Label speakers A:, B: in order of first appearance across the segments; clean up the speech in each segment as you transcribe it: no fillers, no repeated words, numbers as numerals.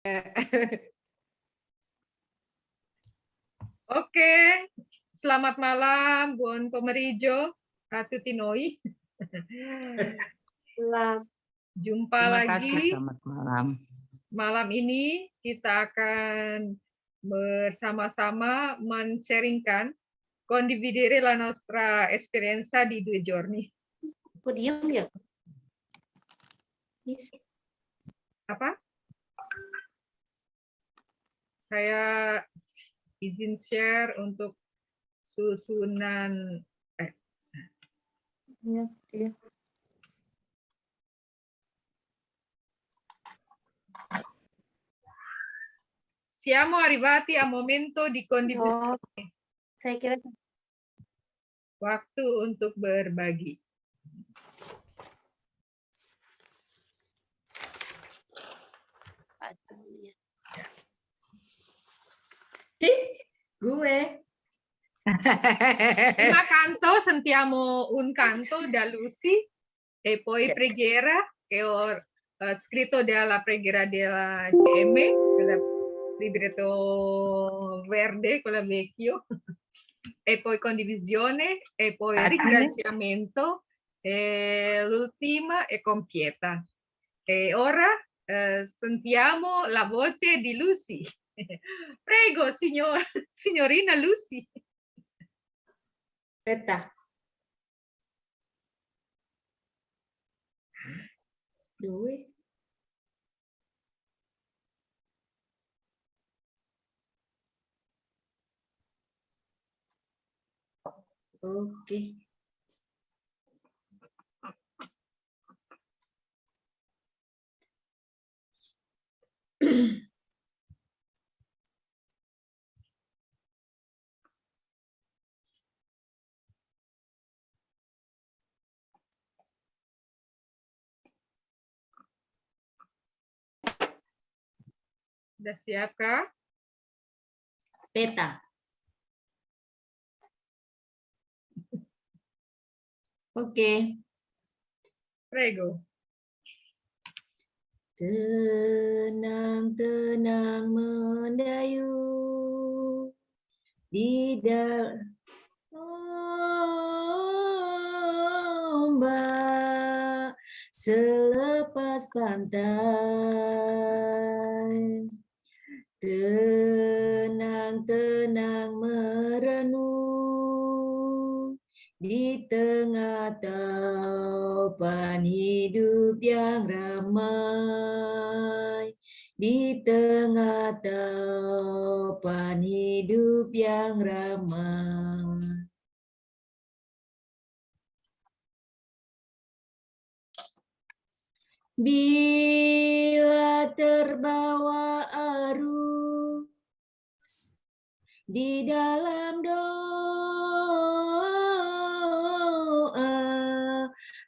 A: Oke, selamat malam, Buon pomeriggio, a tutti noi. Jumpa
B: Terima
A: lagi.
B: kasih, selamat malam.
A: Malam ini kita akan bersama-sama men-sharingkan condividere la nostra esperienza di 2 giorni.
C: Kok diem ya?
A: Apa? Saya izin share untuk susunan
C: Iya, iya.
A: Siamo arrivati a momento di condivisione.
C: Saya kira
A: Waktu untuk berbagi.
D: Gue.
A: Prima canto sentiamo un canto da Lucy e poi preghiera che ho scritto dalla preghiera della CM, quella libretto verde, quella vecchio, e poi condivisione e poi ringraziamento e l'ultima è compieta. E ora sentiamo la voce di Lucy. Prego, signorina Lucy.
D: Aspetta. Dove? Ok.
A: Sudah siap, Kak?
D: Aspetta. Oke.
A: Prego.
D: Tenang-tenang mendayung di dalam ombak selepas pantai. Tenang-tenang merenung di tengah taupan hidup yang ramai, di tengah taupan hidup yang ramai. Bila terbawa arus di dalam doa,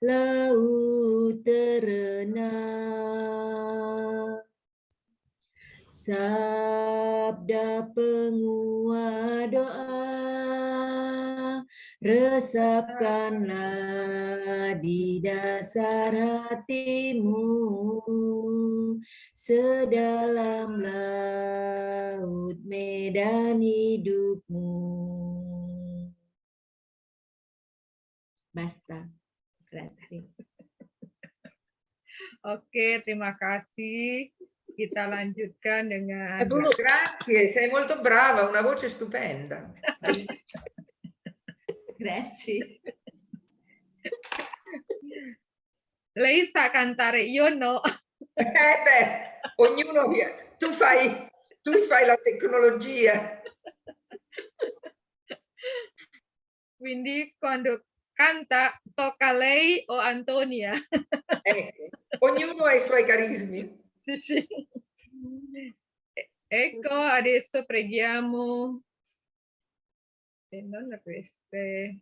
D: laut terenang. Sabda penguat doa, resapkanlah di dasar hatimu, sedalam laut medan hidupmu. Basta. Grazie.
A: Oke, terima kasih. Kita lanjutkan dengan...
E: Grazie, sei molto brava, una voce stupenda.
D: Grazie.
A: Lei sa cantare, io no.
E: Ognuno, tu fai la tecnologia.
A: Quindi quando canta tocca lei o Antonia.
E: Ognuno ha i suoi carismi.
A: Sì. Ecco, adesso preghiamo. E non queste.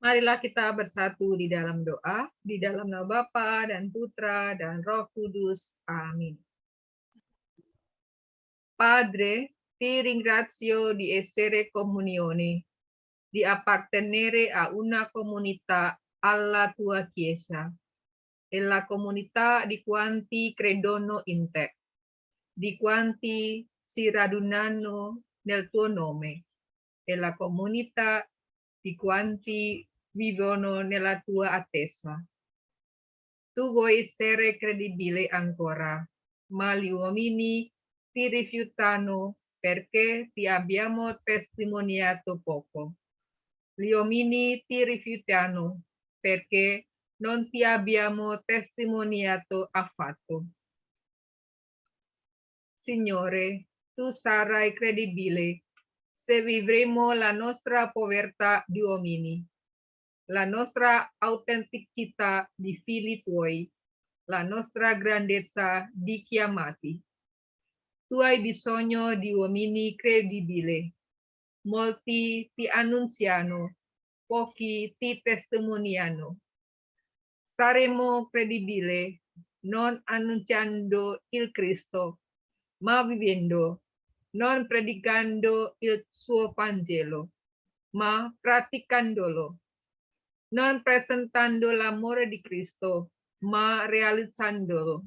A: Marilah kita bersatu di dalam doa, di dalam nama Bapa dan Putra dan Roh Kudus. Amin. Padre, ti ringrazio di essere comunione, di appartenere a una comunità alla tua Chiesa e la comunità di quanti credono in te, di quanti si radunano nel tuo nome e la comunità di quanti vivono nella tua attesa. Tu vuoi essere credibile ancora, ma gli uomini ti rifiutano perché ti abbiamo testimoniato poco. Gli uomini ti rifiutano perché non ti abbiamo testimoniato affatto. Signore, tu sarai credibile se vivremo la nostra povertà di uomini, la nostra autenticità di figli tuoi, la nostra grandezza di chiamati. Tu hai bisogno di uomini credibili. Molti ti annunziano, pochi ti testimoniano. Saremo credibili non annunciando il Cristo, ma vivendo, non predicando il suo Vangelo, ma praticandolo, non presentando l'amore di Cristo, ma realizzandolo.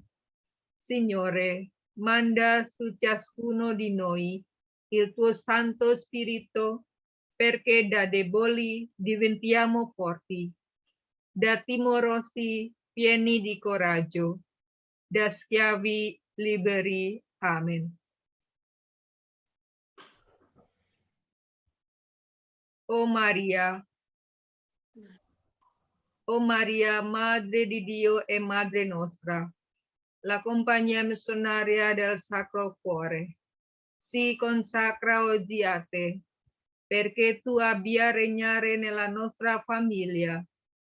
A: Signore, manda su ciascuno di noi il tuo Santo Spirito, perché da deboli diventiamo forti, da timorosi pieni di coraggio, da schiavi liberi. Amen. Oh Maria, Madre di Dio e Madre nostra, la compagnia missionaria del Sacro Cuore si consacra oggi a te, perché tu abbia regnare nella nostra famiglia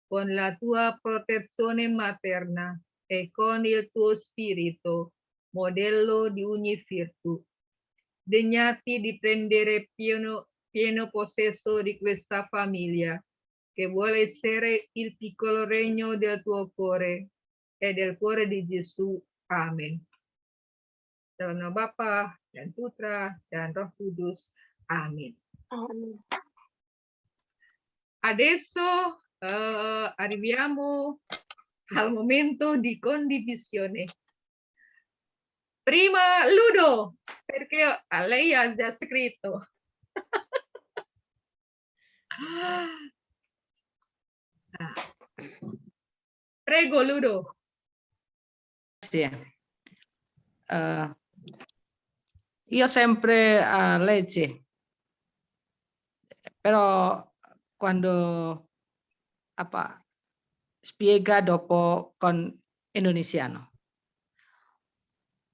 A: con la tua protezione materna e con il tuo spirito, modello di ogni virtù. Degnati di prendere pieno possesso di questa famiglia, che vuole essere il piccolo regno del tuo cuore e del cuore di Gesù. Amen. Dalam nama Bapa dan Putra dan Roh Kudus. Amin.
C: Amin.
A: Adesso arriviamo al momento di condivisione. Prima Ludo, perché a lei ha già scritto. Prego Ludo.
B: Grazie. Io sempre leggo, però quando spiega dopo con indonesiano.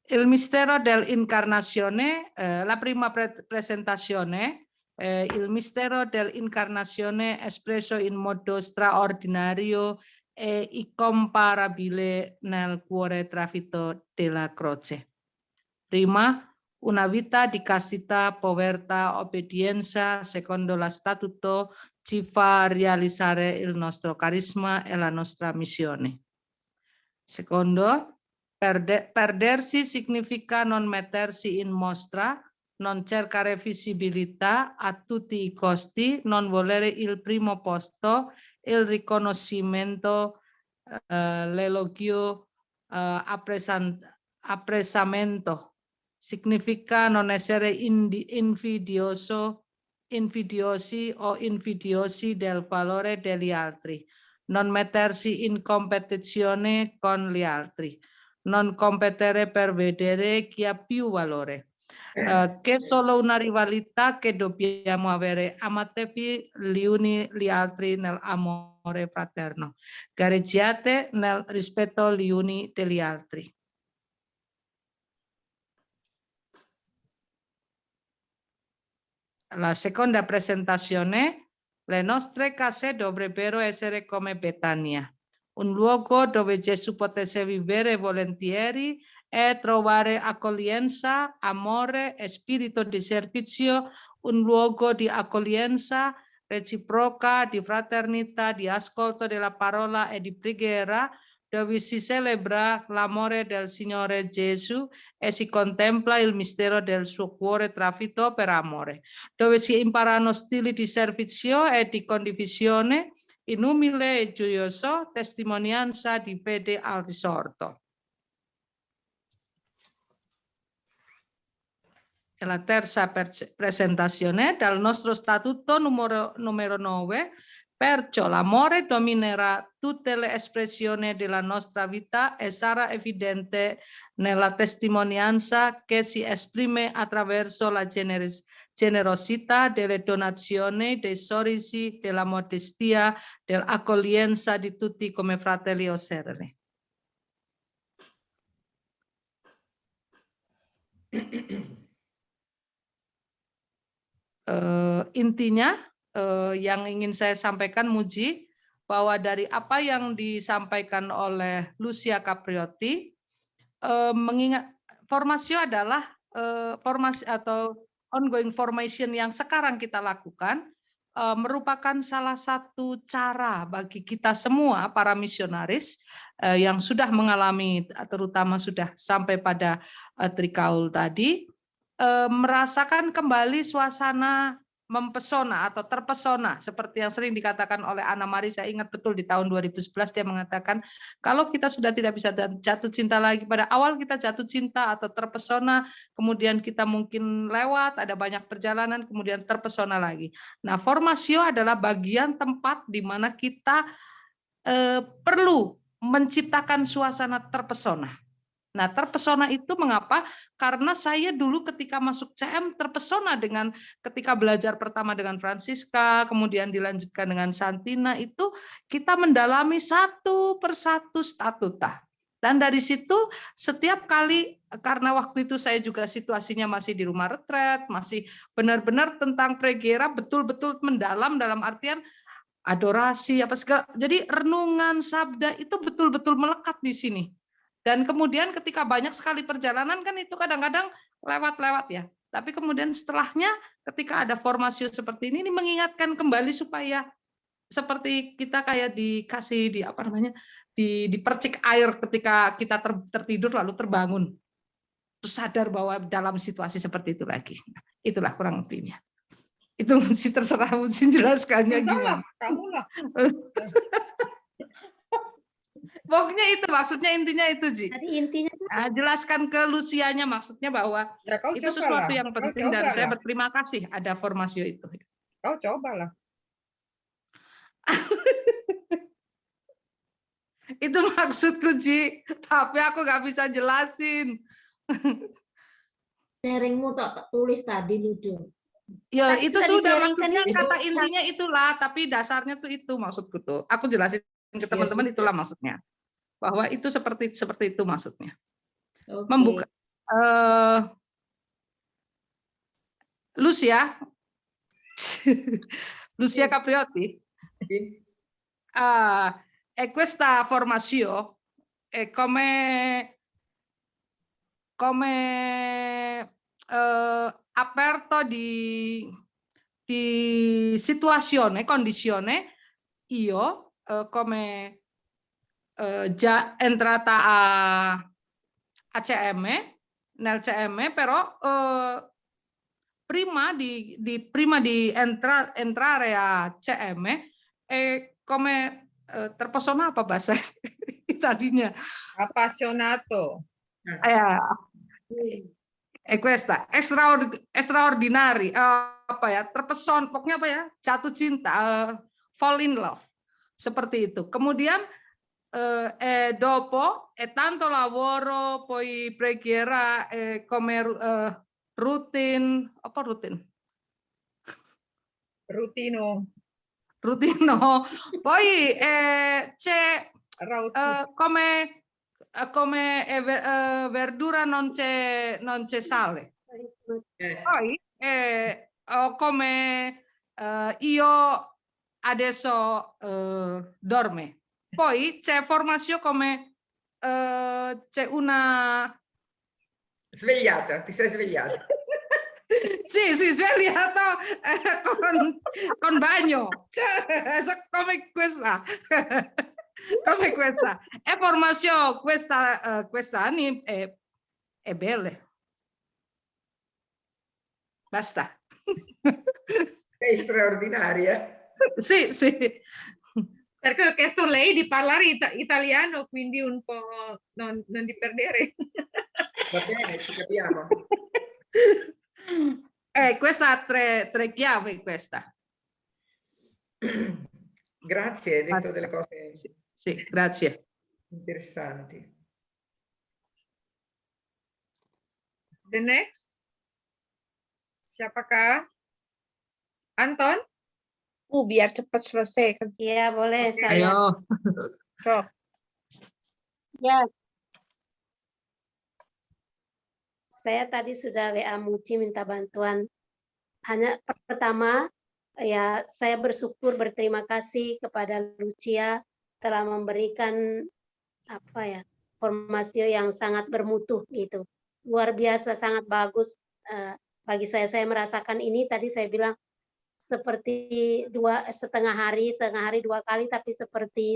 B: Il mistero dell'incarnazione, la prima presentazione, il mistero dell'incarnazione espresso in modo straordinario e incomparabile nel cuore trafitto della croce. Prima, una vita di castità, povertà, obbedienza, secondo lo statuto, ci fa realizzare il nostro carisma e la nostra missione. Secondo, perdersi significa non mettersi in mostra, non cercare visibilità a tutti i costi, non volere il primo posto, il riconoscimento, l'elogio, apprezzamento. Significa non essere invidiosi o invidiosi del valore degli altri, non mettersi in competizione con gli altri, non competere per vedere chi ha più valore. Che è solo una rivalità che dobbiamo avere. Amatevi gli uni gli altri nell'amore fraterno. Gareggiate nel rispetto gli uni degli altri. La seconda presentazione, le nostre case dovrebbero essere come Betania, un luogo dove Gesù potesse vivere volentieri e trovare accoglienza, amore e spirito di servizio, un luogo di accoglienza reciproca, di fraternità, di ascolto della parola e di preghiera, dove si celebra l'amore del Signore Gesù e si contempla il mistero del suo cuore trafitto per amore, dove si imparano stili di servizio e di condivisione in umile e gioioso testimonianza di fede al risorto. E la terza presentazione dal nostro statuto numero 9, perciò l'amore dominerà tutte le espressioni della nostra vita e sarà evidente nella testimonianza che si esprime attraverso la generosità delle donazioni, dei sorrisi, della modestia, dell'accoglienza di tutti come fratelli o sorelle. Intinya yang ingin saya sampaikan, Muji, bahwa dari apa yang disampaikan oleh Lucia Capriotti, mengingat formasio adalah formasi atau ongoing formation yang sekarang kita lakukan merupakan salah satu cara bagi kita semua para misionaris yang sudah mengalami, terutama sudah sampai pada Trikaul tadi, merasakan kembali suasana mempesona atau terpesona seperti yang sering dikatakan oleh Anna Marie. Saya ingat betul di tahun 2011 dia mengatakan kalau kita sudah tidak bisa jatuh cinta lagi, pada awal kita jatuh cinta atau terpesona, kemudian kita mungkin lewat, ada banyak perjalanan, kemudian terpesona lagi. Nah, formasio adalah bagian tempat di mana kita perlu menciptakan suasana terpesona. Nah, terpesona itu mengapa? Karena saya dulu ketika masuk CM terpesona dengan ketika belajar pertama dengan Francisca, kemudian dilanjutkan dengan Santina, itu kita mendalami satu persatu statuta. Dan dari situ setiap kali, karena waktu itu saya juga situasinya masih di rumah retret, masih benar-benar tentang pregera betul-betul mendalam dalam artian adorasi apa segala. Jadi renungan sabda itu betul-betul melekat di sini. Dan kemudian ketika banyak sekali perjalanan kan itu kadang-kadang lewat-lewat ya. Tapi kemudian setelahnya ketika ada formasi seperti ini mengingatkan kembali supaya seperti kita kayak dikasih dipercik air ketika kita tertidur lalu terbangun. Terus sadar bahwa dalam situasi seperti itu lagi. Itulah kurang lebihnya. Itu mesti terserah mesti jelaskannya gimana.
A: Kamu lah.
B: Pokoknya itu maksudnya, intinya itu, Ji.
C: Tadi intinya
B: Jelaskan ke Lucianya maksudnya bahwa
A: Ya, kau
B: itu
A: cobalah.
B: sesuatu yang
A: Kau
B: penting dan saya
A: cobalah.
B: berterima kasih ada formasio itu.
A: Kau cobalah.
B: Itu maksudku, Ji. Tapi aku nggak bisa jelasin.
D: Sharingmu tak tulis tadi, Ludo.
B: Ya,
C: Tadi
B: itu
C: sudah
B: sudah
C: di-sharingkan
B: maksudnya
C: itu.
B: kata intinya itulah, tapi dasarnya tuh itu maksudku tuh. Aku jelasin ke teman-teman
D: sudah.
B: itulah maksudnya. Bahwa itu seperti itu maksudnya.
D: Oke.
B: Membuka Lucia Capriotti, e questa formazione è come aperto di situazione, condizione, io come già entrata a CM, nel CM, però prima di entrare a CM è come terpesona apa bahasa tadinya?
A: Appassionato.
B: E questa extraordinary apa ya, terpesona, pokoknya apa ya, jatuh cinta, fall in love, seperti itu. Kemudian dopo tanto lavoro, poi preghiera come rutin, apa rutin?
A: Rutino.
B: Rutino. Poi c'è come verdura non c'è sale. Poi come io adesso dorme. Poi c'è formazione come c'è una
E: Svegliata, ti sei svegliata.
B: Sì, sì, svegliato con bagno. Come questa. Come questa. E formazione questa anni è bella. Basta.
E: Sei straordinaria.
B: Sì, sì.
A: Perché ho chiesto a lei di parlare italiano, quindi un po' non di perdere.
E: Va bene, ci capiamo.
B: Questa ha tre chiavi, questa.
E: Grazie, hai detto
B: Basta.
E: delle cose
B: Sì, sì, grazie.
E: interessanti.
A: The next. Siapakah? Anton?
F: Biar cepat selesai kan.
C: Ya, boleh
A: Oke.
C: saya.
B: Ayo.
F: Sok.
C: Ya. Saya tadi sudah WA Muci minta bantuan. Hanya pertama, ya saya bersyukur berterima kasih kepada Lucia telah memberikan apa ya formasi yang sangat bermutu gitu. Luar biasa, sangat bagus. Bagi saya merasakan ini tadi saya bilang seperti setengah hari 2 kali, tapi seperti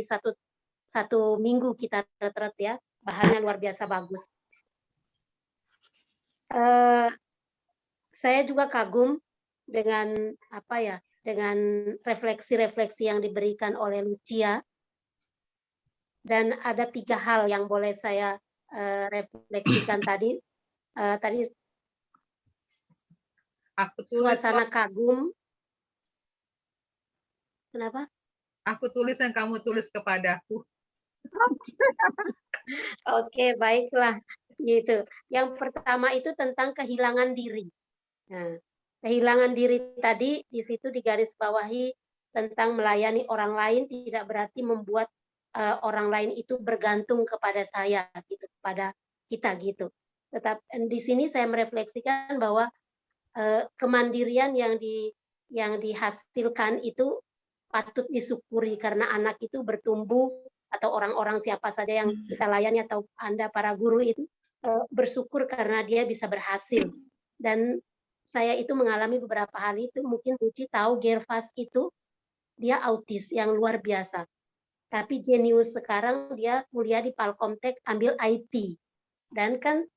C: satu minggu kita retret ya, bahannya luar biasa bagus. Saya juga kagum dengan apa ya, dengan refleksi-refleksi yang diberikan oleh Lucia, dan ada 3 hal yang boleh saya refleksikan tadi. Tadi
A: Aku tulis,
C: suasana kagum. Kenapa?
A: aku tulis yang kamu tulis kepadaku.
C: Oke, baiklah. Gitu. Yang pertama itu tentang kehilangan diri. Nah, kehilangan diri tadi di situ digarisbawahi tentang melayani orang lain tidak berarti membuat orang lain itu bergantung kepada saya gitu, kepada kita gitu. Tetapi di sini saya merefleksikan bahwa kemandirian yang dihasilkan itu patut disyukuri karena anak itu bertumbuh, atau orang-orang siapa saja yang kita layani atau Anda para guru itu bersyukur karena dia bisa berhasil. Dan saya itu mengalami beberapa hal itu. Mungkin Uci tahu Gervas itu dia autis yang luar biasa. Tapi jenius sekarang dia kuliah di Palkomtek ambil IT. Dan kan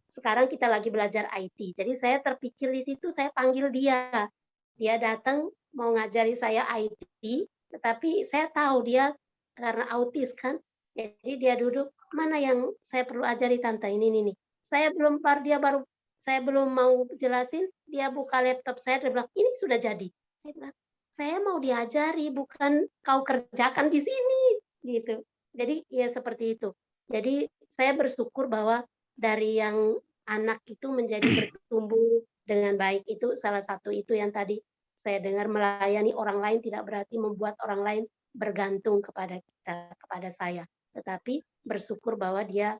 C: sekarang kita lagi belajar IT. Jadi saya terpikir di situ, saya panggil dia. Dia datang mau ngajari saya IT, tetapi saya tahu dia karena autis kan. Jadi dia duduk, mana yang saya perlu ajari tante ini. Saya belum saya belum mau jelasin, dia buka laptop saya, dia bilang, ini sudah jadi. Saya bilang, saya mau diajari, bukan kau kerjakan di sini. Gitu. Jadi ya seperti itu. Jadi saya bersyukur bahwa dari yang anak itu menjadi bertumbuh dengan baik itu salah satu itu yang tadi saya dengar, melayani orang lain tidak berarti membuat orang lain bergantung kepada kita, kepada saya. Tetapi bersyukur bahwa dia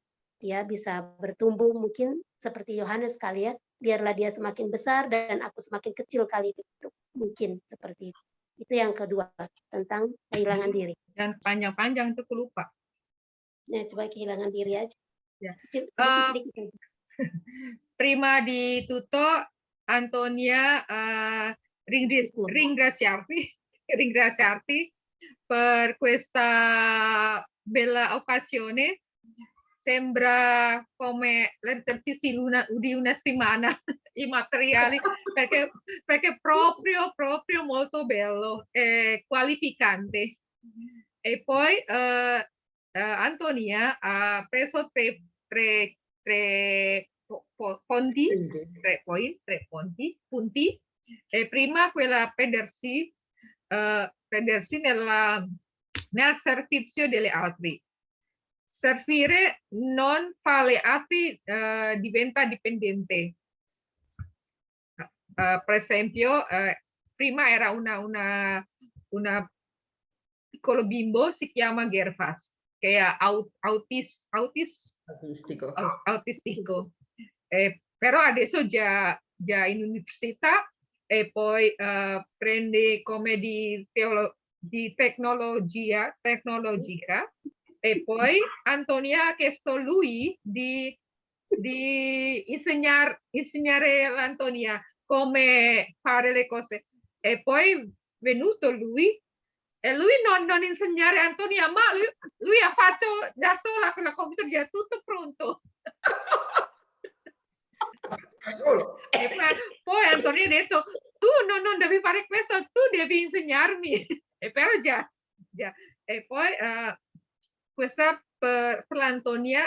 C: bisa bertumbuh, mungkin seperti Yohanes kali ya, biarlah dia semakin besar dan aku semakin kecil kali itu. Mungkin seperti itu. Itu yang kedua, tentang kehilangan diri.
A: Dan panjang-panjang itu aku lupa.
C: Nah, coba kehilangan diri aja.
A: Ya.
C: Sedikit aja.
A: Prima di tutto, Antonia ringraziarti per questa bella occasione. Sembra come l'esercizio di una settimana i materiali perché proprio molto bello e qualificante. E poi Antonia ha preso tre punti. E prima quella perdersi nel servizio degli altri. Servire non fa gli altri, diventa dipendente. Per esempio, prima era una piccolo bimbo, si chiama Gervas, che è autistico. Però adesso già in università, e poi prende come di tecnologica. E poi Antonia ha chiesto lui di insegnare l'Antonia come fare le cose. E poi venuto lui, e lui non insegnare a Antonia, ma lui ha fatto da sola con la computer, gli è tutto pronto.
E: Da solo.
A: E poi Antonia ha detto, tu non devi fare questo, tu devi insegnarmi. E però già. E poi questa per l'Antonia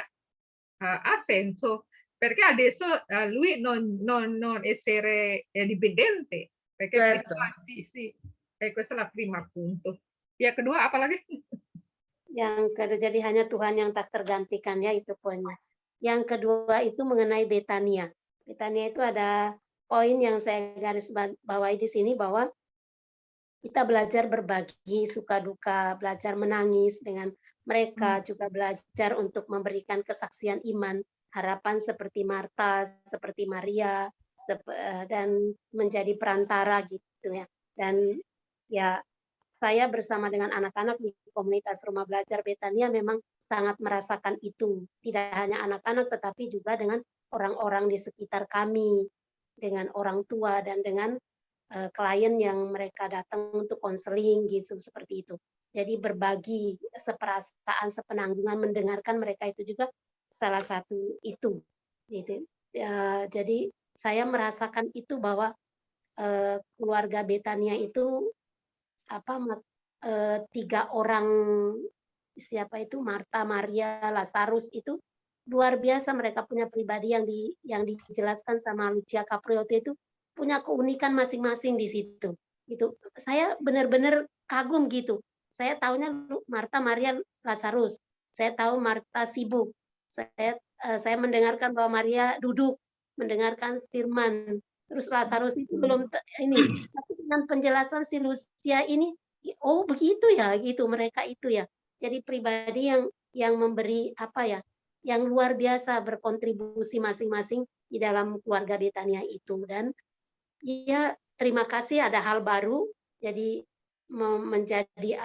A: ha senso, perché adesso lui non essere dipendente, perché
E: Certo.
A: sì, e questa è la prima punto. Yang kedua apa lagi?
C: Yang kedua, jadi hanya Tuhan yang tak tergantikan, ya itu poinnya. Yang kedua itu mengenai Betania. Betania itu ada poin yang saya garis bawahi di sini, bahwa kita belajar berbagi suka duka, belajar menangis dengan mereka, juga belajar untuk memberikan kesaksian iman, harapan seperti Marta, seperti Maria, dan menjadi perantara gitu ya. Dan ya, saya bersama dengan anak-anak di komunitas Rumah Belajar Betania memang sangat merasakan itu. Tidak hanya anak-anak, tetapi juga dengan orang-orang di sekitar kami, dengan orang tua, dan dengan klien yang mereka datang untuk konseling gitu, seperti itu. Jadi berbagi seperasaan, sepenanggungan, mendengarkan mereka itu juga salah satu itu. Gitu. Jadi saya merasakan itu, bahwa keluarga Betania itu tiga orang, siapa itu, Marta, Maria, Lazarus, itu luar biasa. Mereka punya pribadi yang dijelaskan sama Lucia Capriotti itu punya keunikan masing-masing di situ. Itu saya benar-benar kagum gitu. Saya tahunya Marta, Maria, Lazarus. Saya tahu Marta sibuk. Saya mendengarkan bahwa Maria duduk mendengarkan firman. Terus Lazarus itu belum ini. Tapi dengan penjelasan si Lucia ini, oh begitu ya, gitu mereka itu ya. Jadi pribadi yang memberi yang luar biasa, berkontribusi masing-masing di dalam keluarga Betania itu. Dan ya, terima kasih ada hal baru, jadi menjadi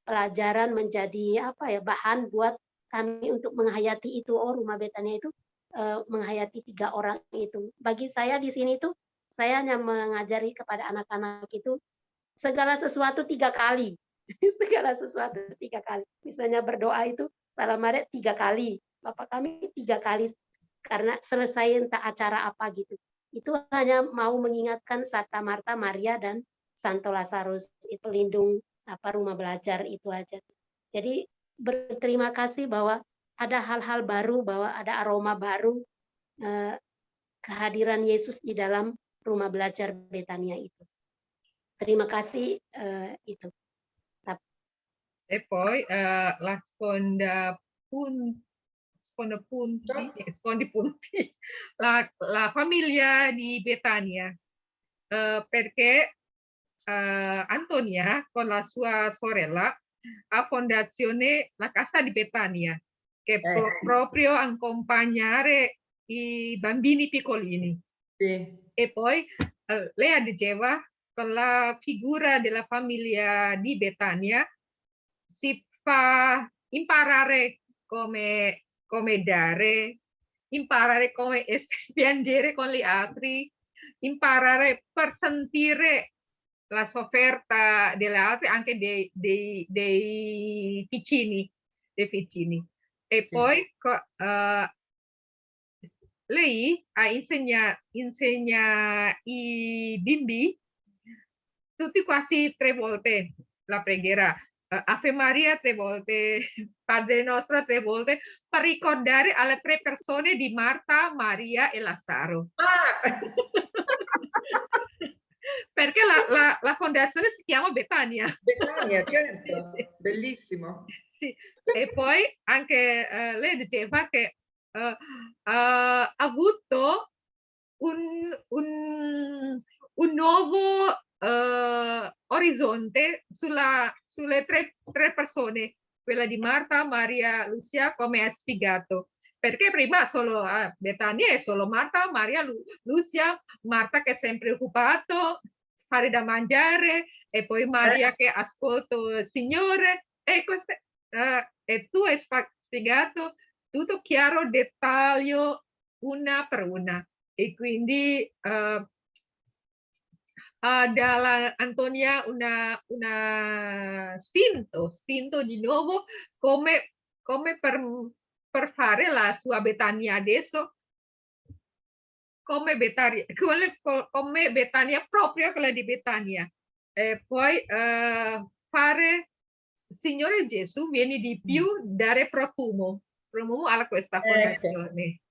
C: pelajaran, menjadi bahan buat kami untuk menghayati itu. Oh, Rumah Betania itu menghayati tiga orang itu. Bagi saya di sini tuh, saya hanya mengajari kepada anak-anak itu segala sesuatu 3 kali. Segala sesuatu 3 kali. Misalnya berdoa itu salam Maria 3 kali. Bapak kami 3 kali, karena selesai entah acara apa gitu. Itu hanya mau mengingatkan Santa Marta, Maria, dan Santo Lazarus, itu lindung Rumah Belajar itu aja. Jadi berterima kasih bahwa ada hal-hal baru, bahwa ada aroma baru, kehadiran Yesus di dalam Rumah Belajar Betania itu. Terima kasih itu.
A: E poi la sponda punti, la famiglia di Betania, perché Antonia con la sua sorella ha fondazione la Casa di Betania, che proprio accompagnare i bambini piccolini.
E: Sì.
A: E poi lei diceva, con la figura della famiglia di Betania si fa imparare come dare, imparare come piangere con gli altri, imparare per sentire la sofferta degli altri, anche dei piccini. E
E: Sì.
A: poi lei insegna i bimbi tutti quasi 3 volte la preghiera. Ave Maria 3 volte, Padre nostro 3 volte, per ricordare alle 3 persone di Marta, Maria e Lazzaro. Perché la fondazione si chiama Betania.
E: Betania, certo, bellissimo.
A: Sì. E poi anche lei diceva che ha avuto un nuovo orizzonte sulle tre persone, quella di Marta, Maria, Lucia, come ha spiegato. Perché prima solo Betania è solo Marta, Maria, Lucia, Marta che è sempre occupato, fare da mangiare, e poi Maria che ascolta il Signore, e tu hai spiegato tutto chiaro, dettaglio, una per una. E quindi dalla Antonia una spinto di nuovo come per fare la sua Betania adesso, come Betania, proprio quella di Betania. E poi fare, Signore Gesù, vieni di più, dare profumo alla questa fondazione.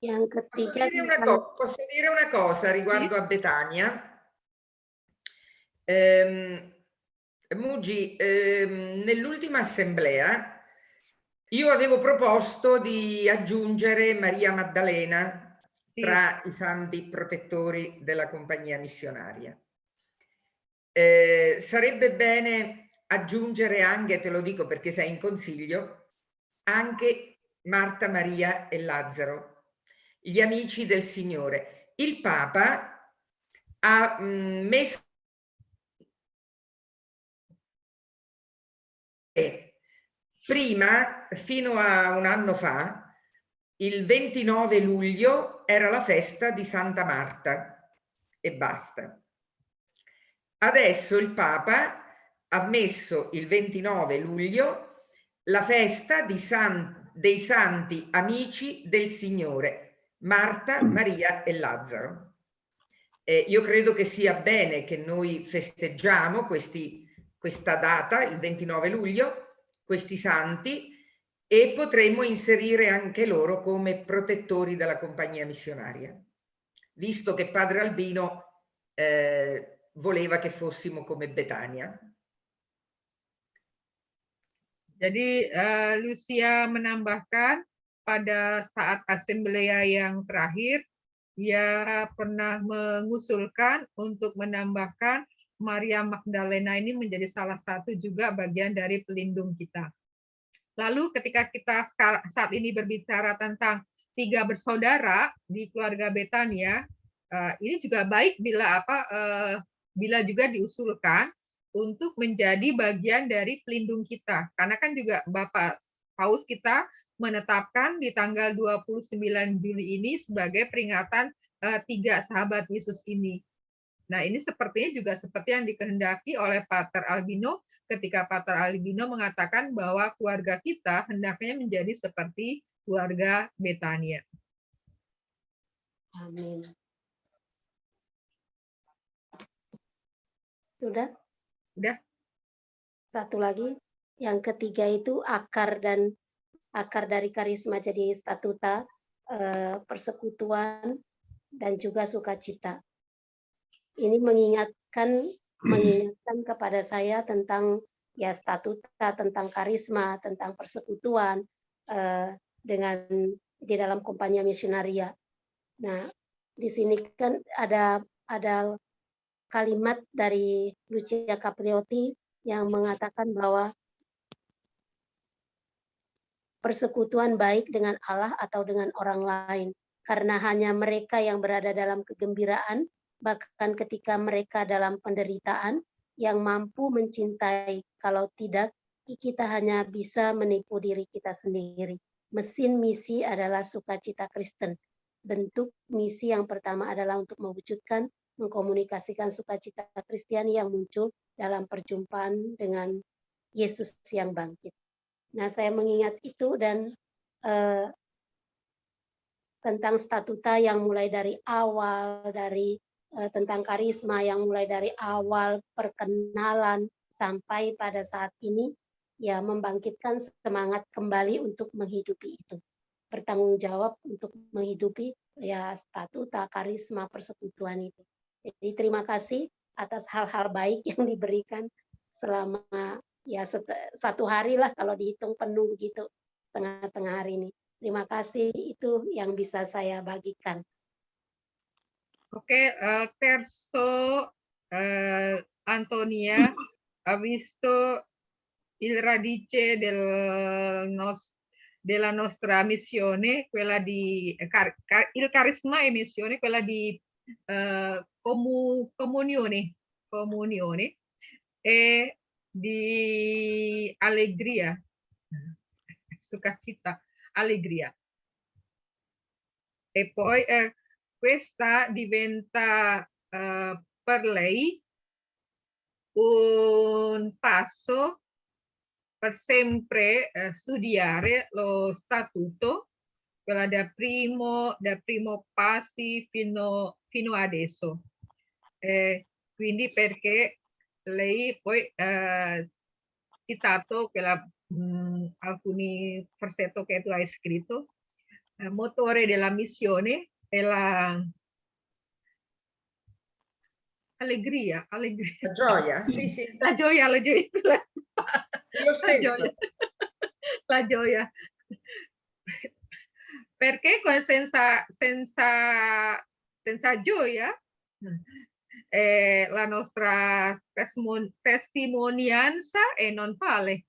C: Yang ketiga tentang
E: Posso dire una cosa riguardo
A: Sì.
E: a Betania? Mugi, nell'ultima assemblea io avevo proposto di aggiungere Maria Maddalena
A: Sì.
E: tra i santi protettori della compagnia missionaria. Sarebbe bene aggiungere anche, te lo dico perché sei in consiglio, anche Marta, Maria e Lazzaro, gli amici del Signore. Il Papa ha messo prima, fino a un anno fa, il 29 luglio era la festa di Santa Marta e basta. Adesso il Papa ha messo il 29 luglio la festa dei santi amici del Signore, Marta, Maria e Lazzaro. Io credo che sia bene che noi festeggiamo questa data, il 29 luglio, questi santi, e potremmo inserire anche loro come protettori della compagnia missionaria, visto che Padre Albino voleva che fossimo come Betania.
A: Jadi Lucia menambahkan pada saat asamblea yang terakhir, ia pernah mengusulkan untuk menambahkan Maria Magdalena ini menjadi salah satu juga bagian dari pelindung kita. Lalu ketika kita saat ini berbicara tentang 3 bersaudara di keluarga Betania, ini juga baik bila juga diusulkan untuk menjadi bagian dari pelindung kita. Karena kan juga Bapak Paus kita menetapkan di tanggal 29 Juli ini sebagai peringatan 3 sahabat Yesus ini. Nah, ini sepertinya juga seperti yang dikehendaki oleh Pater Albino ketika Pater Albino mengatakan bahwa keluarga kita hendaknya menjadi seperti keluarga Betania.
C: Amin. Sudah?
A: Udah?
C: Satu lagi, yang ketiga itu akar dari karisma jadi statuta, persekutuan, dan juga sukacita. Ini mengingatkan kepada saya tentang ya statuta, tentang karisma, tentang persekutuan dengan di dalam kompanya misionaria. Nah, di sini kan ada kalimat dari Lucia Capriotti yang mengatakan bahwa persekutuan baik dengan Allah atau dengan orang lain, karena hanya mereka yang berada dalam kegembiraan, bahkan ketika mereka dalam penderitaan, yang mampu mencintai. Kalau tidak, kita hanya bisa menipu diri kita sendiri. Mesin misi adalah sukacita Kristen. Bentuk misi yang pertama adalah untuk mewujudkan, mengkomunikasikan sukacita Kristiani yang muncul dalam perjumpaan dengan Yesus yang bangkit. Nah, saya mengingat itu dan tentang statuta yang mulai dari awal, tentang karisma yang mulai dari awal perkenalan sampai pada saat ini, ya membangkitkan semangat kembali untuk menghidupi itu. Bertanggung jawab untuk menghidupi ya statuta, karisma, persekutuan itu. Jadi terima kasih atas hal-hal baik yang diberikan selama ya 1 hari lah kalau dihitung penuh gitu, tengah-tengah hari ini. Terima kasih, itu yang bisa saya bagikan.
A: Oke, Terzo Antonia ha visto il radice della nostra missione, quella di il carisma e missione, quella di comunione e di allegria, sukacita, allegria. E poi questa diventa per lei un passo per sempre studiare lo statuto, quella da primo passi fino adesso. Quindi perché lei poi citato alcuni versetti che tu hai scritto, motore della missione è la allegria.
E: La gioia, sì, sì,
A: La gioia,
E: è lo
A: la
E: stesso.
A: gioia, la gioia. Perché senza gioia la nostra testimonianza non vale.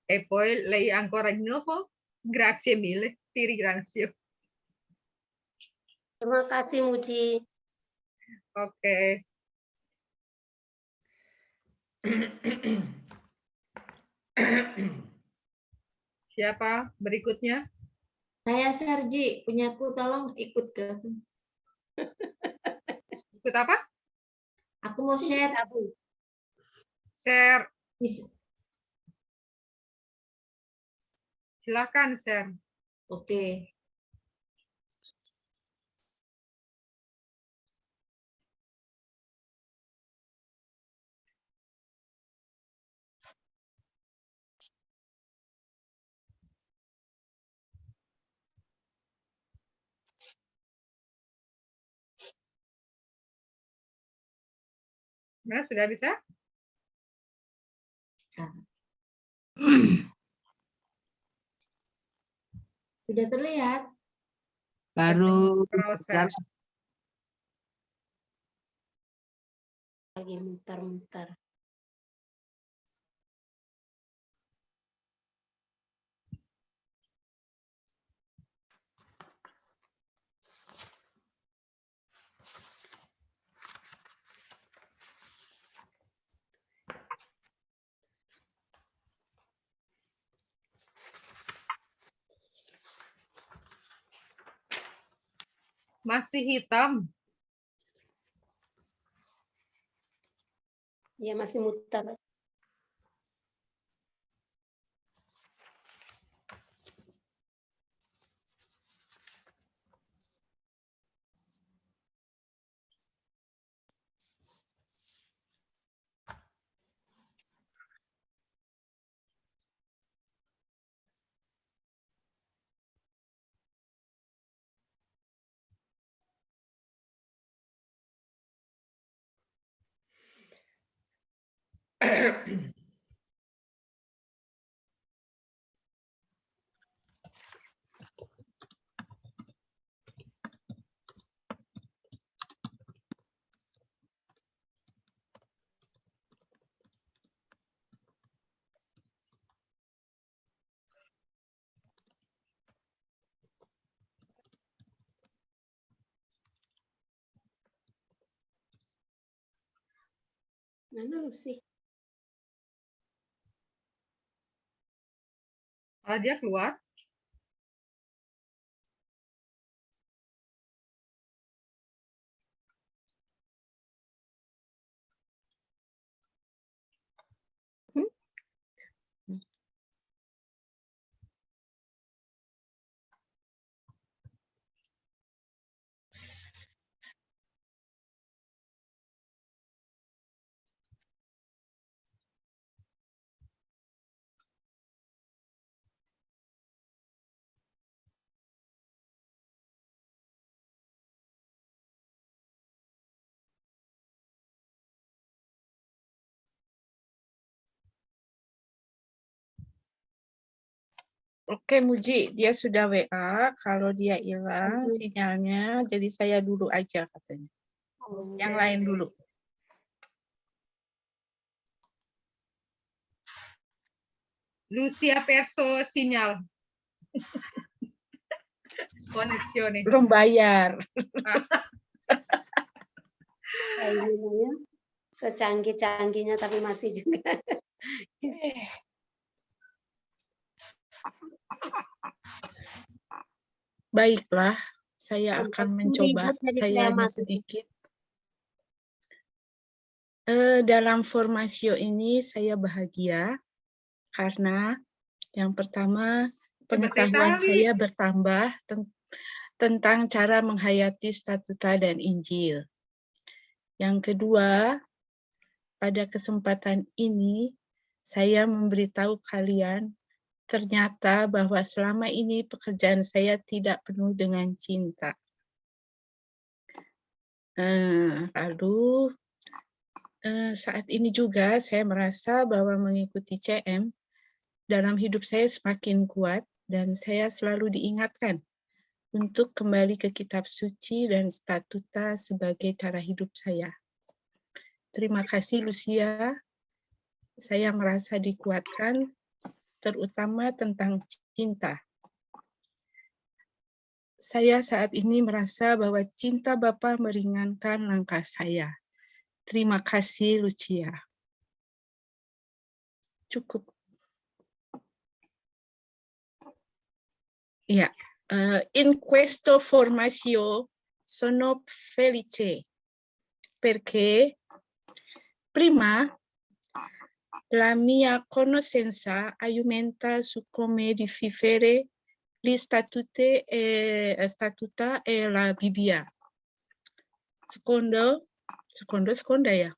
A: E poi lei ancora di nuovo, grazie mille, ti ringrazio.
C: Terima kasih Muji.
A: Oke. Siapa berikutnya?
D: Saya Sergi, punyaku tolong ikut ke.
A: Ikut apa?
D: Aku mau share.
C: Gabung.
A: Share.
D: Bisa.
A: Silakan share.
D: Oke.
A: Nah, sudah bisa?
D: Sudah terlihat?
B: Baru
A: Proses.
C: Lagi muter-muter.
A: Masih hitam.
C: Iya masih muter. Mana Lucy?
A: Dia keluar.
F: Oke, Muji, dia sudah WA. Kalau dia hilang sinyalnya, jadi saya dulu aja katanya. Yang lain dulu.
A: Lucy ha perso segnal. Connessione.
F: Belum bayar.
C: Kayaknya secanggih-canggihnya tapi masih juga.
F: Baiklah, saya akan mencoba.
C: Ribut jadi
F: Saya hanya
C: kreatif.
F: sedikit. Dalam formasio ini saya bahagia karena yang pertama pengetahuan saya bertambah tentang cara menghayati statuta dan Injil. Yang kedua, pada kesempatan ini saya memberitahu kalian ternyata bahwa selama ini pekerjaan saya tidak penuh dengan cinta. Lalu saat ini juga saya merasa bahwa mengikuti CM dalam hidup saya semakin kuat dan saya selalu diingatkan untuk kembali ke kitab suci dan statuta sebagai cara hidup saya. Terima kasih Lucia, saya merasa dikuatkan terutama tentang cinta. Saya saat ini merasa bahwa cinta Bapa meringankan langkah saya. Terima kasih, Lucia. Cukup. Ya, in questo formaggio sono felice perché prima la mia conoscenza aumenta su come vivere gli statuta e la Bibbia. Seconda ya.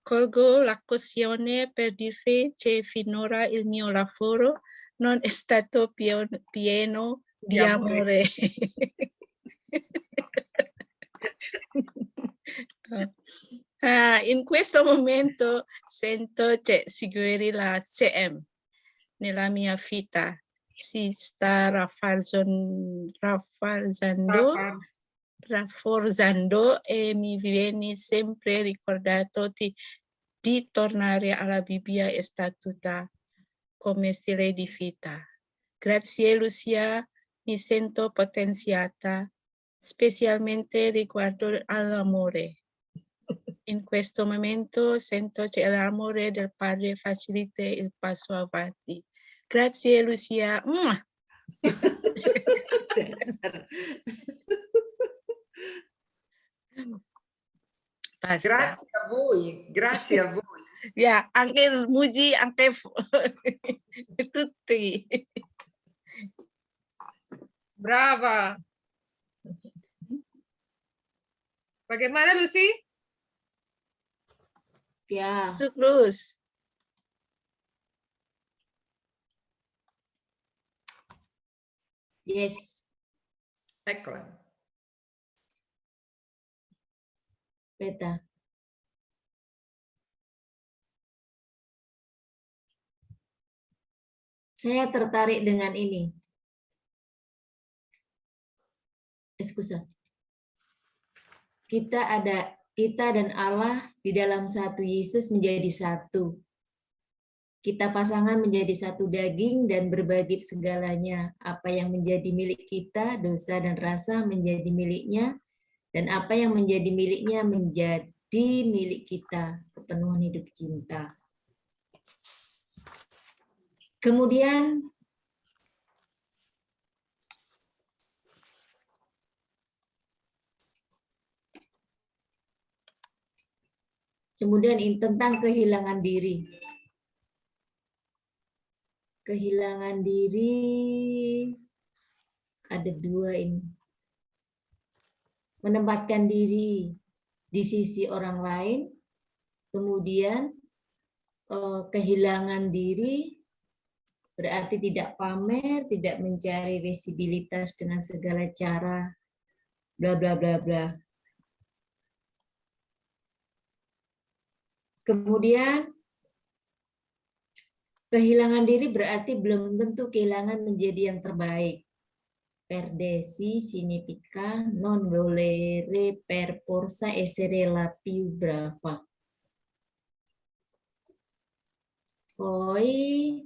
F: Colgo l'occasione per dire che finora il mio lavoro non è stato pieno di amore. In questo momento sento che seguire la CM nella mia vita si sta rafforzando e mi viene sempre ricordato di tornare alla Bibbia e statuta come stile di vita. Grazie Lucia, mi sento potenziata, specialmente riguardo all'amore. In questo momento sento che l'amore del Padre facilita il passo avanti. Grazie Lucia. Basta.
E: Grazie a voi, grazie a voi.
F: Ya, anche muji, anche tutti.
A: Brava. Bagaimana Lucy?
D: Ya,
F: Terus.
D: yes,
E: Eccola.
D: Beta. Saya tertarik dengan ini. Excusa. Kita dan Allah di dalam satu Yesus menjadi satu. Kita pasangan menjadi satu daging dan berbagi segalanya. Apa yang menjadi milik kita, dosa dan rasa menjadi miliknya, dan apa yang menjadi miliknya menjadi milik kita, kepenuhan hidup cinta. Kemudian tentang kehilangan diri. Kehilangan diri ada dua ini. Menempatkan diri di sisi orang lain, kemudian kehilangan diri berarti tidak pamer, tidak mencari visibilitas dengan segala cara, bla bla bla bla. Kemudian kehilangan diri berarti belum tentu kehilangan menjadi yang terbaik. Perdersi significa non volere per forza essere la più brava. Poi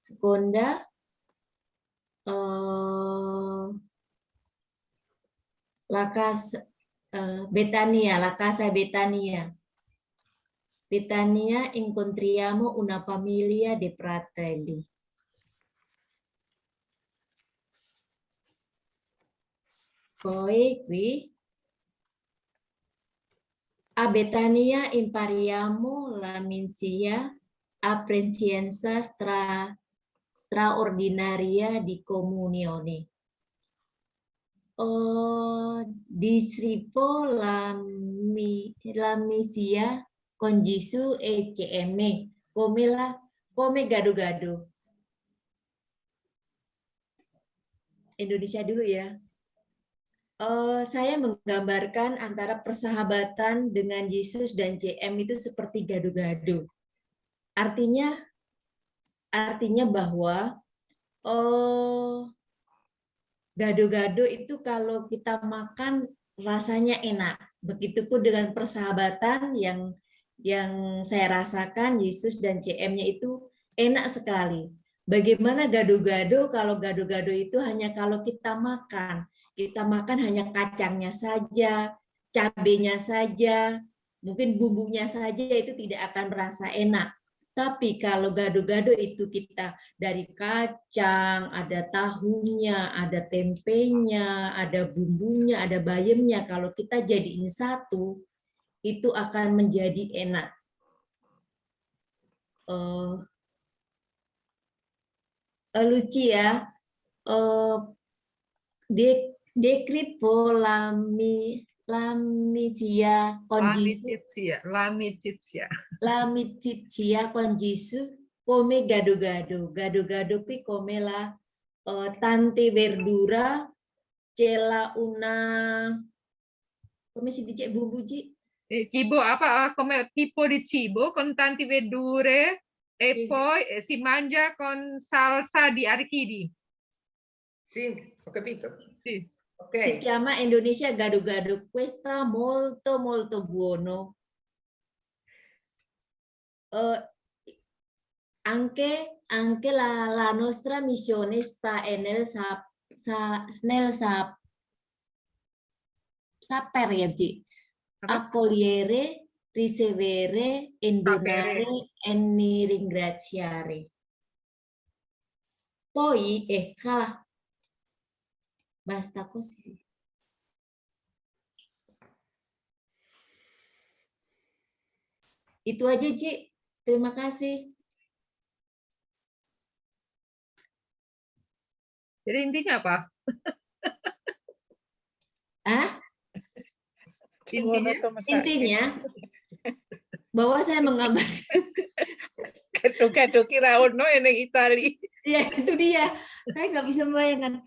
D: seconda la casa Betania. Betania incontriamo una famiglia di fratelli. Poi qui a Betania impariamo la misia appresenza straordinaria di comunione. Discipo la misia con Gesù e CM come gado-gado. Indonesia dulu ya. Saya menggambarkan antara persahabatan dengan Yesus dan JM itu seperti gado-gado. Artinya bahwa gado-gado itu kalau kita makan rasanya enak. Begitupun dengan persahabatan yang saya rasakan Yesus dan JM-nya itu enak sekali. Bagaimana gado-gado kalau gado-gado itu hanya kalau kita makan. Kita makan hanya kacangnya saja, cabenya saja, mungkin bumbunya saja itu tidak akan merasa enak. Tapi kalau gado-gado itu kita dari kacang, ada tahunya, ada tempenya, ada bumbunya, ada bayamnya. Kalau kita jadiin satu, itu akan menjadi enak. Lucu ya. Dekripo lamisia con Gesù come gado-gado. Gado-gado qui come la tante verdura, c'è come si dice bumbu, Ci?
A: Cibo apa? Come tipo di cibo con tanti verdure e poi si mangia con salsa di arachidi.
E: Sì, ho capito.
A: Sì.
D: Si chiama Indonesia gado-gado. Questa molto molto buono. Anche la nostra missione sta nel saper ya, Ci. Accogliere, ricevere, indonare e ringraziare. Poi, salah. Basta così. Itu aja, Ci. Terima kasih.
A: Jadi intinya apa?
D: Intinya bahwa saya menggambarkan
F: Gado-gado kira ono yang Itali.
D: ya itu dia. Saya nggak bisa membayangkan.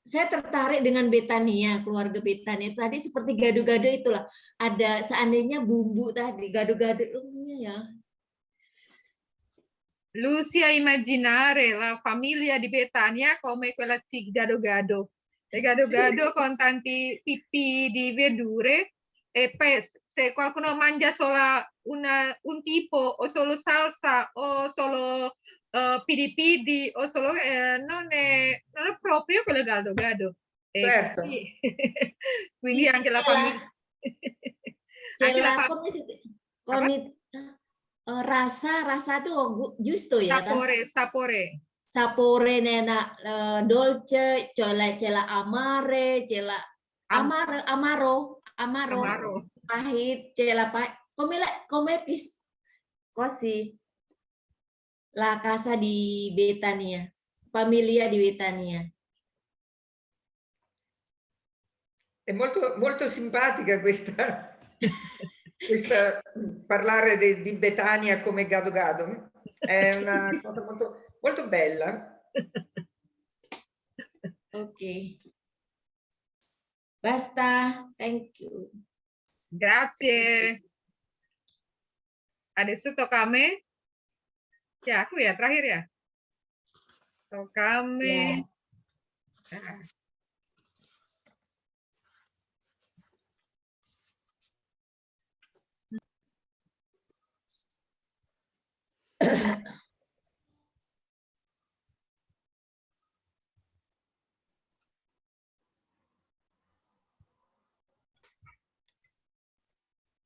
D: Saya tertarik dengan Betania, keluarga Betania tadi seperti gado-gado itulah. Ada seandainya bumbu tadi gado-gado ya.
A: Lucy a immaginare la famiglia di Betania come quella di gado-gado. E gado-gado con tanti tipi di verdure e poi se qualcuno mangia solo un tipo o solo salsa o solo pidi-pidi o solo non è proprio quello gado-gado.
E: Certo.
A: Quindi anche la famiglia
D: rasa tuh giusto ya, sapore nena dolce, cela amare, cela amaro, pahit, cela pahit. Come così. La casa di Betania, famiglia di Betania.
E: È molto, molto simpatica questa parlare di Betania come gado-gado. È una cosa molto, molto bella.
D: Ok. Basta, thank you.
A: Grazie. Adesso tocca a me. Ya, aku ya terakhir ya. Tocca a me.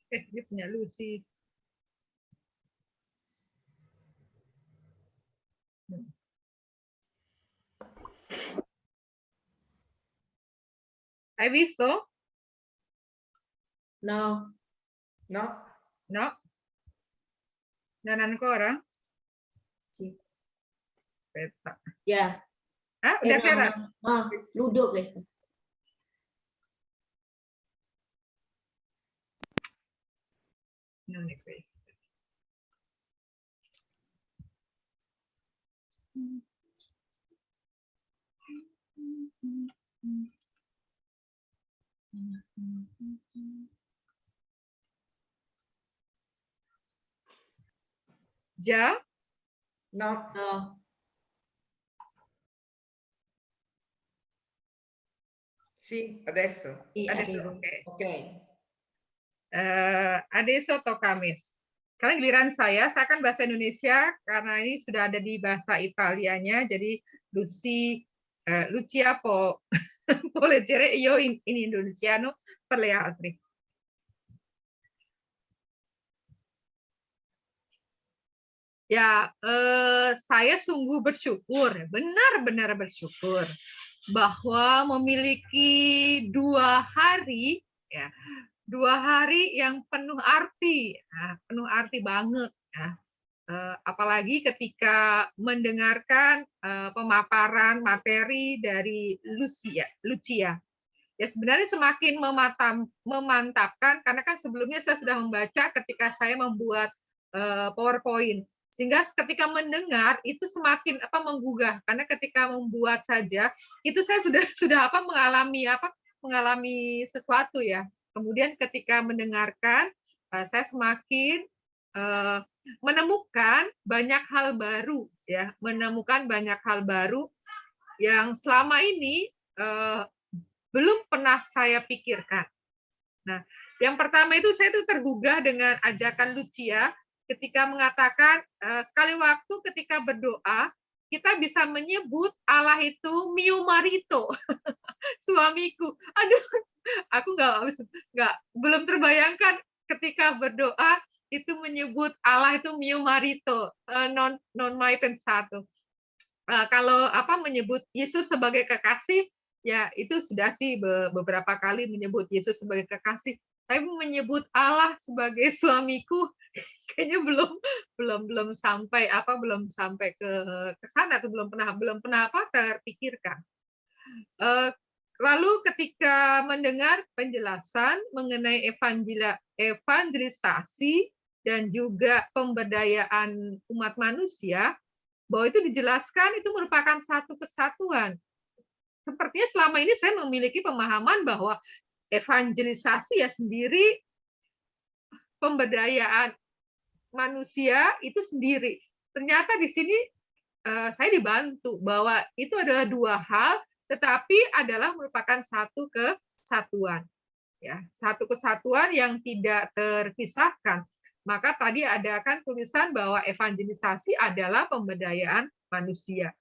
A: Dia punya Lucy. Hai visto?
D: No.
E: No?
A: No? Non ancora?
D: Sì.
A: Aspetta.
D: Ya.
A: Ah, udah
D: No,
A: kelihatan?
D: no. Ludo questo.
A: Non è questo. Già?
E: No?
D: No.
E: Sì, adesso?
D: Sì,
A: Adesso,
D: arrivo.
A: ok.
E: Ok.
A: Adesso atau Kamis. Sekarang giliran saya kan bahasa Indonesia karena ini sudah ada di bahasa Italianya, jadi Lucia può leggere, io in indonesiano per le altri. Ya, saya sungguh bersyukur, benar-benar bersyukur bahwa memiliki 2 hari, ya, 2 hari yang penuh arti, penuh arti banget, ya. Apalagi ketika mendengarkan pemaparan materi dari Lucia. Ya sebenarnya semakin memantapkan karena kan sebelumnya saya sudah membaca ketika saya membuat PowerPoint. Sehingga ketika mendengar itu semakin menggugah karena ketika membuat saja itu saya sudah mengalami sesuatu ya. Kemudian ketika mendengarkan saya semakin menemukan banyak hal baru ya, menemukan banyak hal baru yang selama ini belum pernah saya pikirkan. Nah, yang pertama itu saya tergugah dengan ajakan Lucia ketika mengatakan sekali waktu ketika berdoa kita bisa menyebut Allah itu mio marito, suamiku. Aduh, aku belum terbayangkan ketika berdoa itu menyebut Allah itu mio marito, non mai pensato. Kalau menyebut Yesus sebagai kekasih, ya itu sudah sih beberapa kali menyebut Yesus sebagai kekasih. Tapi menyebut Allah sebagai suamiku kayaknya belum sampai ke sana atau belum pernah terpikirkan. Lalu ketika mendengar penjelasan mengenai evangelisasi dan juga pemberdayaan umat manusia, bahwa itu dijelaskan itu merupakan satu kesatuan. Sepertinya selama ini saya memiliki pemahaman bahwa evangelisasi ya sendiri, pemberdayaan manusia itu sendiri. Ternyata di sini saya dibantu bahwa itu adalah 2 hal, tetapi adalah merupakan satu kesatuan. Ya, satu kesatuan yang tidak terpisahkan. Maka tadi ada kan tulisan bahwa evangelisasi adalah pemberdayaan manusia.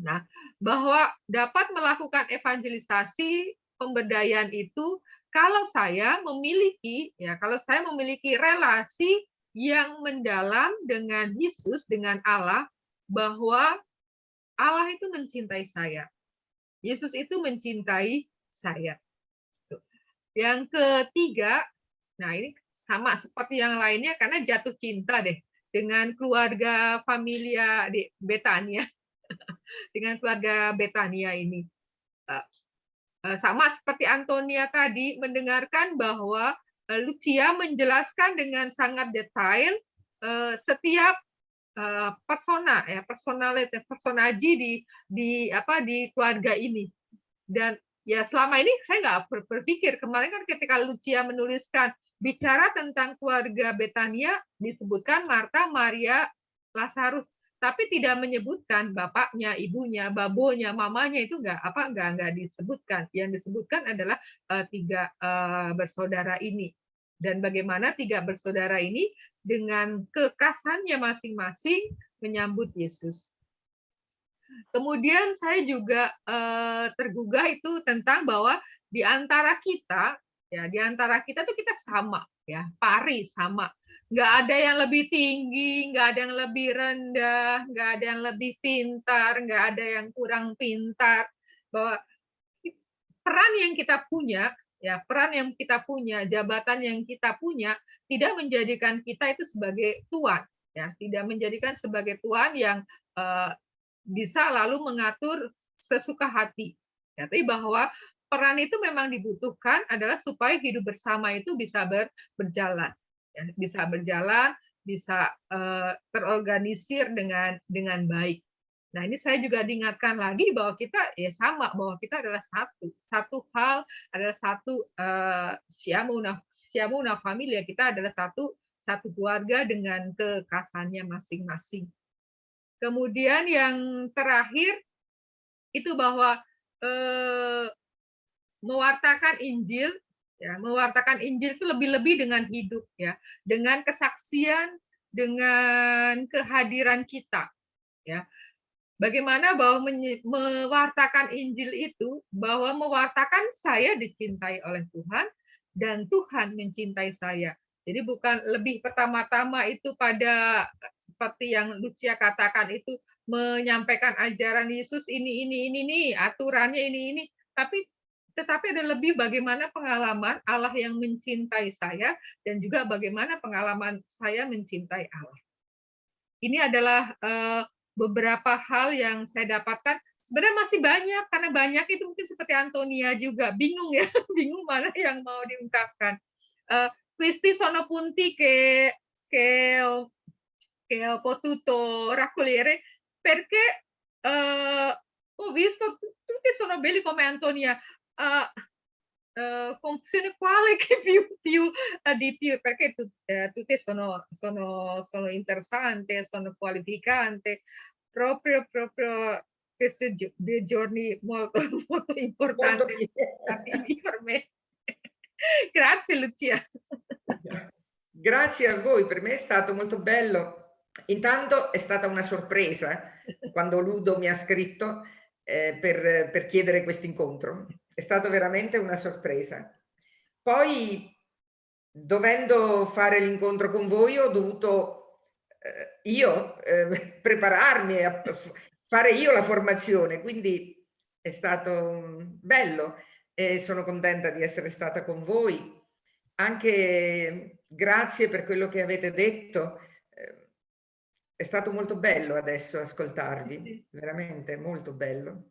A: Nah, bahwa dapat melakukan evangelisasi, pemberdayaan itu kalau saya memiliki relasi yang mendalam dengan Yesus, dengan Allah, bahwa Allah itu mencintai saya. Yesus itu mencintai saya. Yang ketiga, nah ini sama seperti yang lainnya karena jatuh cinta deh dengan keluarga familia di Betania. Dengan keluarga Betania ini. Sama seperti Antonia tadi, mendengarkan bahwa Lucia menjelaskan dengan sangat detail setiap personaji di keluarga ini. Dan ya selama ini saya nggak berpikir, kemarin kan ketika Lucia menuliskan bicara tentang keluarga Betania disebutkan Marta, Maria, Lazarus, tapi tidak menyebutkan bapaknya, ibunya, babonya, mamanya, itu nggak disebutkan. Yang disebutkan adalah 3 bersaudara ini dan bagaimana 3 bersaudara ini dengan kekasannya masing-masing menyambut Yesus. Kemudian saya juga tergugah itu tentang bahwa di antara kita tuh kita sama ya, pari sama. Nggak ada yang lebih tinggi, nggak ada yang lebih rendah, nggak ada yang lebih pintar, nggak ada yang kurang pintar. Bahwa peran yang kita punya, ya peran yang kita punya, jabatan yang kita punya, tidak menjadikan kita itu sebagai tuan, ya tidak menjadikan sebagai tuan yang bisa lalu mengatur sesuka hati. Ya, tapi bahwa peran itu memang dibutuhkan adalah supaya hidup bersama itu bisa berjalan, ya, bisa berjalan, bisa terorganisir dengan baik. Nah, ini saya juga diingatkan lagi bahwa kita ya sama, bahwa kita adalah satu hal, adalah satu siamo una familia, kita adalah satu keluarga dengan kekhasannya masing-masing. Kemudian yang terakhir itu bahwa mewartakan Injil, ya, mewartakan Injil itu lebih-lebih dengan hidup, ya, dengan kesaksian, dengan kehadiran kita, ya. Bagaimana bahwa mewartakan Injil itu, bahwa mewartakan saya dicintai oleh Tuhan dan Tuhan mencintai saya. Jadi bukan lebih pertama-tama itu pada seperti yang Lucia katakan itu menyampaikan ajaran Yesus ini, aturannya ini, tetapi ada lebih bagaimana pengalaman Allah yang mencintai saya dan juga bagaimana pengalaman saya mencintai Allah. Ini adalah beberapa hal yang saya dapatkan. Sebenarnya masih banyak, karena banyak itu mungkin seperti Antonia juga bingung ya, bingung mana yang mau diungkapkan. Questi sono punti che ho potuto raccogliere perché ho visto tutti sono belli come Antonia. Funzione quale che più di più, perché tutte sono interessanti, sono qualificanti, proprio questi dei giorni molto importanti per me. Grazie Lucia.
E: Grazie a voi, per me è stato molto bello. Intanto è stata una sorpresa quando Ludo mi ha scritto per chiedere questo incontro. È stato veramente una sorpresa. Poi, dovendo fare l'incontro con voi, ho dovuto prepararmi a fare io la formazione, quindi è stato bello e sono contenta di essere stata con voi. Anche grazie per quello che avete detto. È stato molto bello adesso ascoltarvi, veramente molto bello.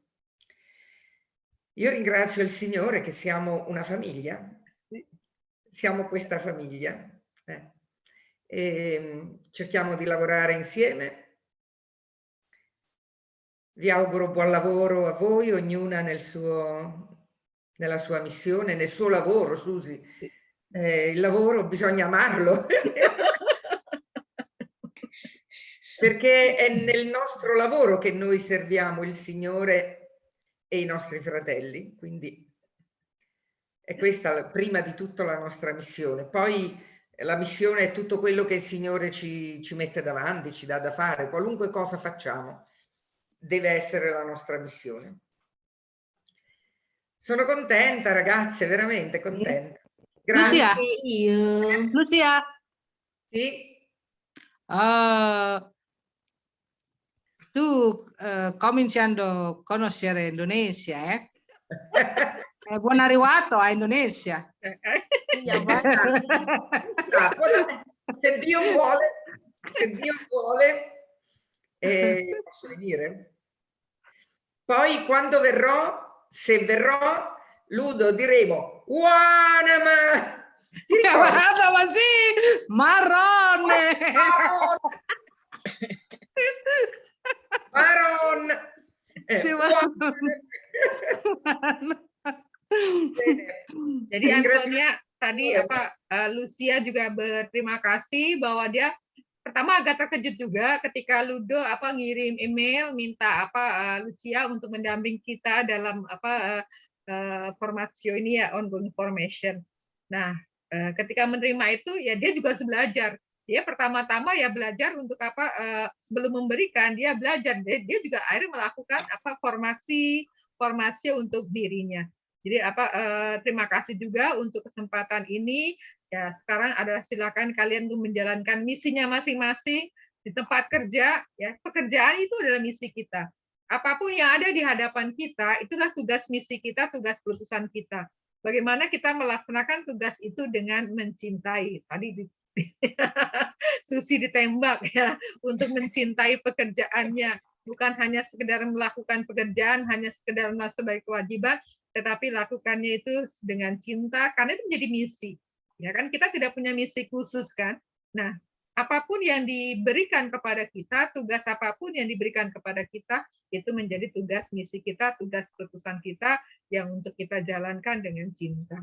E: Io ringrazio il Signore che siamo una famiglia, siamo questa famiglia e cerchiamo di lavorare insieme. Vi auguro buon lavoro a voi, ognuna nella sua missione, nel suo lavoro, Susi. Il lavoro bisogna amarlo. Perché è nel nostro lavoro che noi serviamo il Signore e i nostri fratelli, quindi è questa prima di tutto la nostra missione. Poi la missione è tutto quello che il Signore ci mette davanti, ci dà da fare, qualunque cosa facciamo deve essere la nostra missione. Sono contenta, ragazze, veramente contenta. Grazie.
B: Lucia.
E: Sì.
B: Tu cominciando a conoscere Indonesia, è buon arrivato a Indonesia.
E: Se Dio vuole, posso venire. Poi quando verrò, se verrò, Ludo, diremo Wanama!
B: Guarda, ma sì! Marrone!
E: Maron!
A: Jadi Antonia tadi Lucia juga berterima kasih bahwa dia pertama agak terkejut juga ketika Ludo ngirim email minta Lucia untuk mendamping kita dalam formasio ini ya, ongoing formation. Nah, ketika menerima itu ya dia juga harus belajar. Dia pertama-tama ya belajar untuk sebelum memberikan dia belajar, dia juga akhirnya melakukan formasi untuk dirinya. Jadi terima kasih juga untuk kesempatan ini. Ya sekarang adalah silakan kalian untuk menjalankan misinya masing-masing di tempat kerja. Ya pekerjaan itu adalah misi kita. apapun yang ada di hadapan kita, itulah tugas misi kita, tugas keputusan kita. Bagaimana kita melaksanakan tugas itu dengan mencintai. Tadi Susi ditembak ya, untuk mencintai pekerjaannya. Bukan hanya sekedar melakukan pekerjaan, hanya sekedar sebagai kewajiban, tetapi lakukannya itu dengan cinta, karena itu menjadi misi. Ya kan, kita tidak punya misi khusus kan. Nah, apapun yang diberikan kepada kita, tugas apapun yang diberikan kepada kita, itu menjadi tugas misi kita, tugas keputusan kita yang untuk kita jalankan dengan cinta.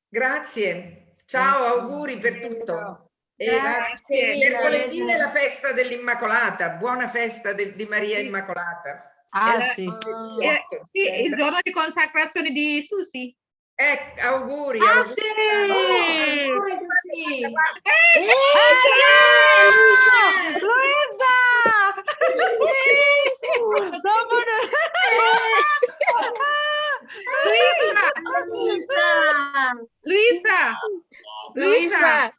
E: Grazie. Ciao, auguri per tutto. E
C: Grazie mille,
E: mercoledì
C: Resa.
E: è la festa dell'Immacolata. Buona festa di Maria Immacolata.
B: Ah,
A: E
B: sì.
A: sì, il giorno di consacrazione di Susi.
E: Auguri.
B: Ah,
E: auguri.
B: sì!
D: Ancora Susi.
B: Luisa! Dopo
A: Luisa,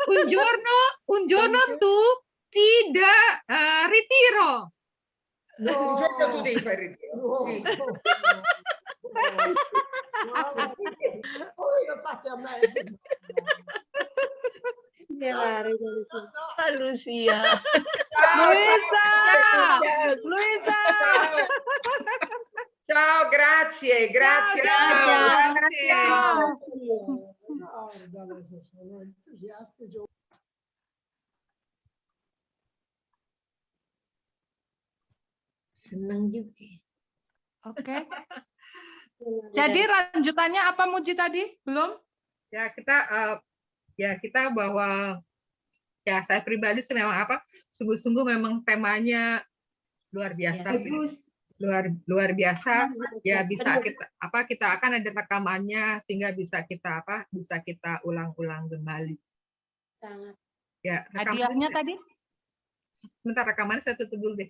A: un giorno tu tidak ritiro.
E: Un giorno tu devi fare il ritiro. Sì.
G: Poi lo fate a me.
F: Lucia.
B: Luisa!
F: Ciao.
B: Luisa!
E: Ciao. Ciao, grazie. Grazie.
B: Ciao.
G: Guarda, sono entusiasta.
D: Senang juga.
B: Oke. Jadi lanjutannya apa Muji tadi? Belum?
A: Ya kita bahwa ya saya pribadi sih memang sungguh-sungguh memang temanya luar biasa sih.
D: Bagus.
A: luar biasa ya, bisa kita akan ada rekamannya sehingga bisa kita ulang-ulang kembali.
C: Sangat.
A: Ya,
B: Hadiahnya tadi?
A: sebentar, rekamannya saya tutup dulu deh.